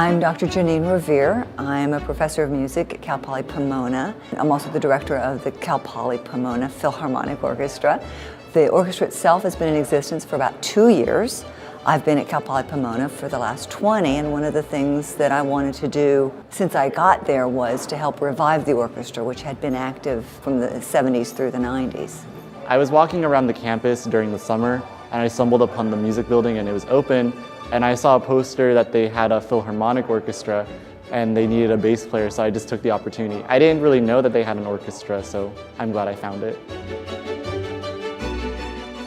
I'm Dr. Janine Revere. I'm a professor of music at Cal Poly Pomona. I'm also the director of the Cal Poly Pomona Philharmonic Orchestra. The orchestra itself has been in existence for about 2 years. I've been at Cal Poly Pomona for the last 20, and one of the things that I wanted to do since I got there was to help revive the orchestra, which had been active from the 70s through the 90s. I was walking around the campus during the summer, and I stumbled upon the music building, and it was open, and I saw a poster that they had a Philharmonic Orchestra, and they needed a bass player, so I just took the opportunity. I didn't really know that they had an orchestra, so I'm glad I found it.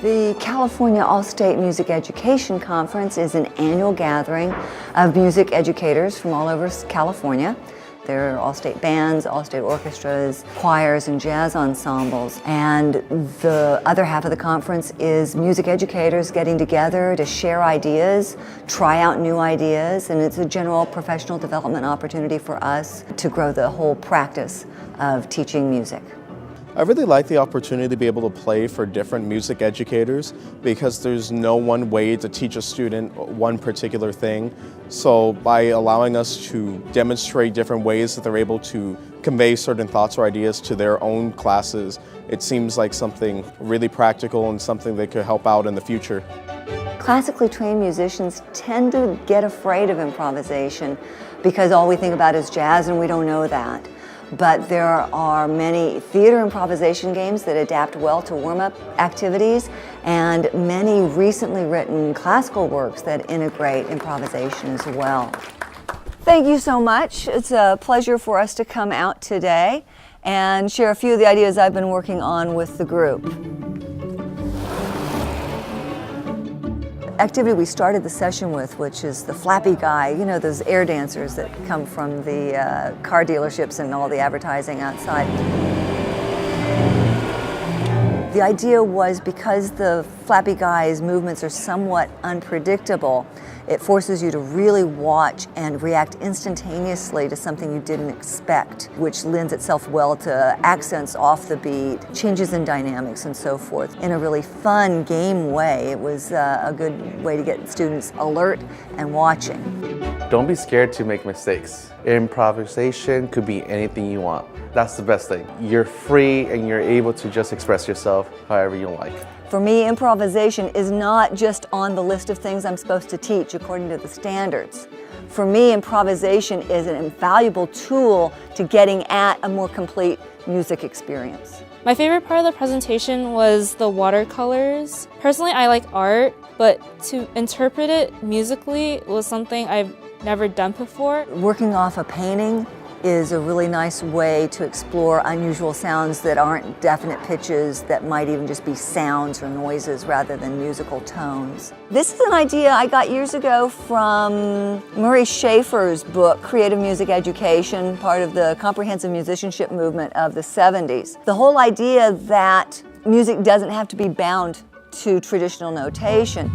The California Allstate Music Education Conference is an annual gathering of music educators from all over California. There are Allstate bands, Allstate orchestras, choirs, and jazz ensembles. And the other half of the conference is music educators getting together to share ideas, try out new ideas, and it's a general professional development opportunity for us to grow the whole practice of teaching music. I really like the opportunity to be able to play for different music educators because there's no one way to teach a student one particular thing. So by allowing us to demonstrate different ways that they're able to convey certain thoughts or ideas to their own classes, it seems like something really practical and something that could help out in the future. Classically trained musicians tend to get afraid of improvisation because all we think about is jazz and we don't know that. But there are many theater improvisation games that adapt well to warm-up activities and many recently written classical works that integrate improvisation as well. Thank you so much. It's a pleasure for us to come out today and share a few of the ideas I've been working on with the group. Activity we started the session with, which is the Flappy Guy, you know, those air dancers that come from the car dealerships and all the advertising outside. The idea was because the Flappy Guy's movements are somewhat unpredictable, it forces you to really watch and react instantaneously to something you didn't expect, which lends itself well to accents off the beat, changes in dynamics and so forth. In a really fun game way, it was a good way to get students alert and watching. Don't be scared to make mistakes. Improvisation could be anything you want. That's the best thing. You're free and you're able to just express yourself however you like. For me, improvisation is not just on the list of things I'm supposed to teach according to the standards. For me, improvisation is an invaluable tool to getting at a more complete music experience. My favorite part of the presentation was the watercolors. Personally, I like art, but to interpret it musically was something I've never done before. Working off a painting is a really nice way to explore unusual sounds that aren't definite pitches, that might even just be sounds or noises rather than musical tones. This is an idea I got years ago from Murray Schafer's book, Creative Music Education, part of the comprehensive musicianship movement of the 70s. The whole idea that music doesn't have to be bound to traditional notation.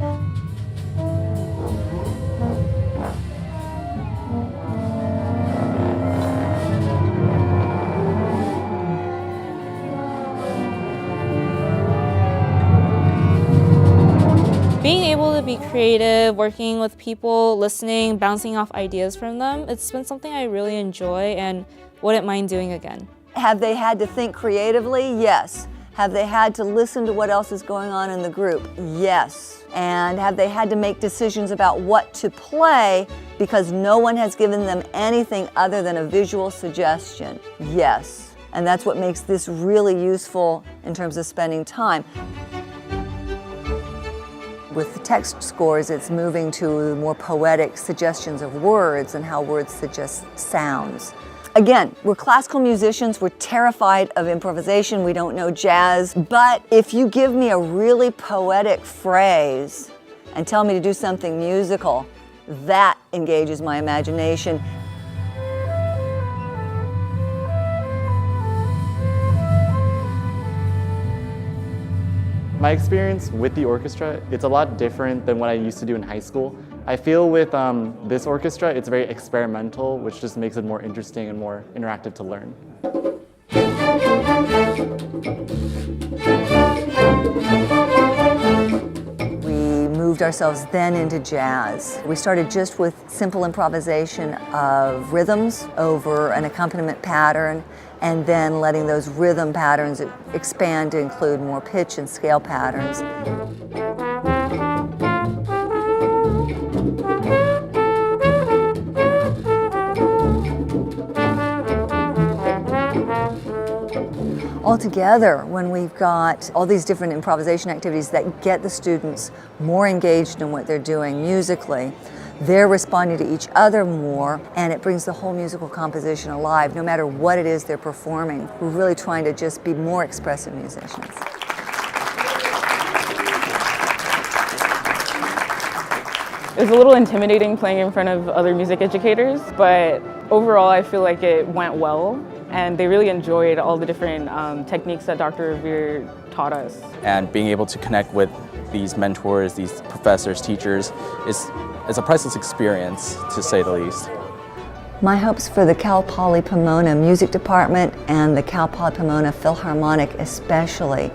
Being able to be creative, working with people, listening, bouncing off ideas from them, it's been something I really enjoy and wouldn't mind doing again. Have they had to think creatively? Yes. Have they had to listen to what else is going on in the group? Yes. And have they had to make decisions about what to play because no one has given them anything other than a visual suggestion? Yes. And that's what makes this really useful in terms of spending time. With the text scores, it's moving to more poetic suggestions of words and how words suggest sounds. Again, we're classical musicians, we're terrified of improvisation, we don't know jazz, but if you give me a really poetic phrase and tell me to do something musical, that engages my imagination. My experience with the orchestra, it's a lot different than what I used to do in high school. I feel with this orchestra, it's very experimental, which just makes it more interesting and more interactive to learn. We moved ourselves then into jazz. We started just with simple improvisation of rhythms over an accompaniment pattern, and then letting those rhythm patterns expand to include more pitch and scale patterns. Altogether, when we've got all these different improvisation activities that get the students more engaged in what they're doing musically, they're responding to each other more, and it brings the whole musical composition alive, no matter what it is they're performing. We're really trying to just be more expressive musicians. It was a little intimidating playing in front of other music educators, but overall I feel like it went well, and they really enjoyed all the different techniques that Dr. Revere taught us. And being able to connect with these mentors, these professors, teachers, is a priceless experience, to say the least. My hopes for the Cal Poly Pomona Music Department and the Cal Poly Pomona Philharmonic especially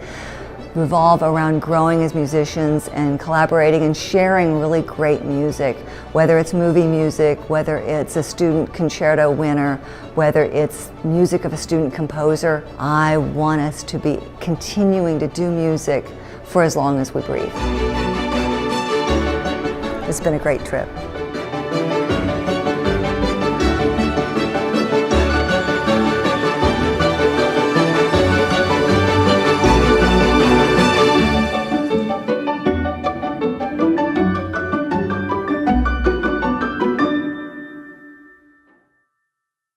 revolve around growing as musicians and collaborating and sharing really great music, whether it's movie music, whether it's a student concerto winner, whether it's music of a student composer. I want us to be continuing to do music for as long as we breathe. It's been a great trip.